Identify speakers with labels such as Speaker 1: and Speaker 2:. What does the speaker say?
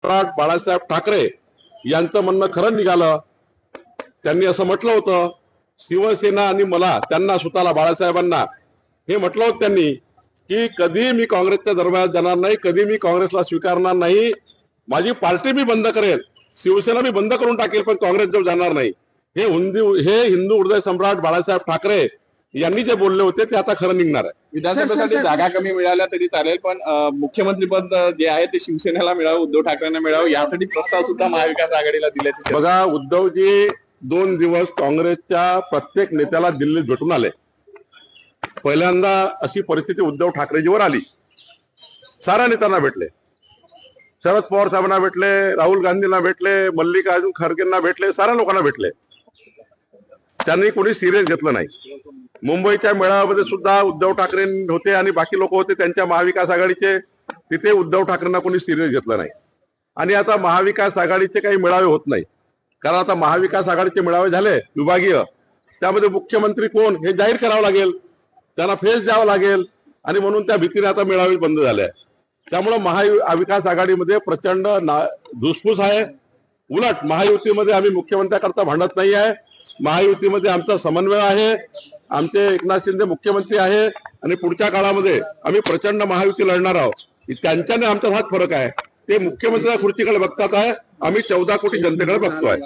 Speaker 1: सम्राट बाळासाहेब ठाकरे यांचं म्हणणं खरं निघालं। त्यांनी असं म्हटलं होतं, शिवसेना आणि मला, त्यांना स्वतःला बाळासाहेबांना हे म्हटलं होतं त्यांनी की कधी मी काँग्रेसच्या दरबारात जाणार नाही, कधी मी काँग्रेसला स्वीकारणार नाही, माझी पार्टी मी बंद करेल, शिवसेना मी बंद करून टाकेल, पण काँग्रेस जवळ जाणार नाही। हे हिंदू हृदय सम्राट बाळासाहेब ठाकरे यांनी जे बोलले होते ते आता खरं निघणार आहे।
Speaker 2: विधानसभेसाठी जागा कमी मिळाल्या तरी चालेल, पण मुख्यमंत्रीपद जे आहे ते शिवसेनेला मिळावं, उद्धव ठाकरेंना मिळावं यासाठी प्रस्ताव सुद्धा महाविकास आघाडीला दिल्याची
Speaker 1: बघा, उद्धवजी 2 दिवस काँग्रेसच्या प्रत्येक नेत्याला दिल्लीत भेटून आले। पहिल्यांदा अशी परिस्थिती उद्धव ठाकरेजीवर आली, साऱ्या नेत्यांना भेटले, शरद पवार साहेबांना भेटले, राहुल गांधींना भेटले, मल्लिकार्जुन खरगेंना भेटले, साऱ्या लोकांना भेटले, त्यांनी कोणी सिरियस घेतलं नाही। मुंबईच्या मेळाव्यामध्ये सुद्धा उद्धव ठाकरे होते आणि बाकी लोक होते त्यांच्या महाविकास आघाडीचे, तिथे उद्धव ठाकरेंना कोणी सिरियस घेतलं नाही। आणि आता महाविकास आघाडीचे काही मेळावे होत नाही, कारण आता महाविकास आघाडीचे मेळावे झाले विभागीय, त्यामध्ये मुख्यमंत्री कोण हे जाहीर करावं लागेल, त्यांना फेस द्यावं लागेल, आणि म्हणून त्या भीतीने आता मेळावे बंद झाले। त्यामुळे महाविकास आघाडीमध्ये प्रचंड धुसफूस आहे। उलट महायुतीमध्ये आम्ही मुख्यमंत्र्याकरता भांडत नाही आहे, महायुतीमध्ये आमचा समन्वय आहे, आमचे एकनाथ शिंदे मुख्यमंत्री आहे आणि पुढच्या काळामध्ये आम्ही प्रचंड महायुती लढणार आहोत। त्यांच्याने आमचा हाच फरक आहे, ते मुख्यमंत्री खुर्चीकडे बघतात आहे, आम्ही 14 कोटी जनतेकडे बघतोय।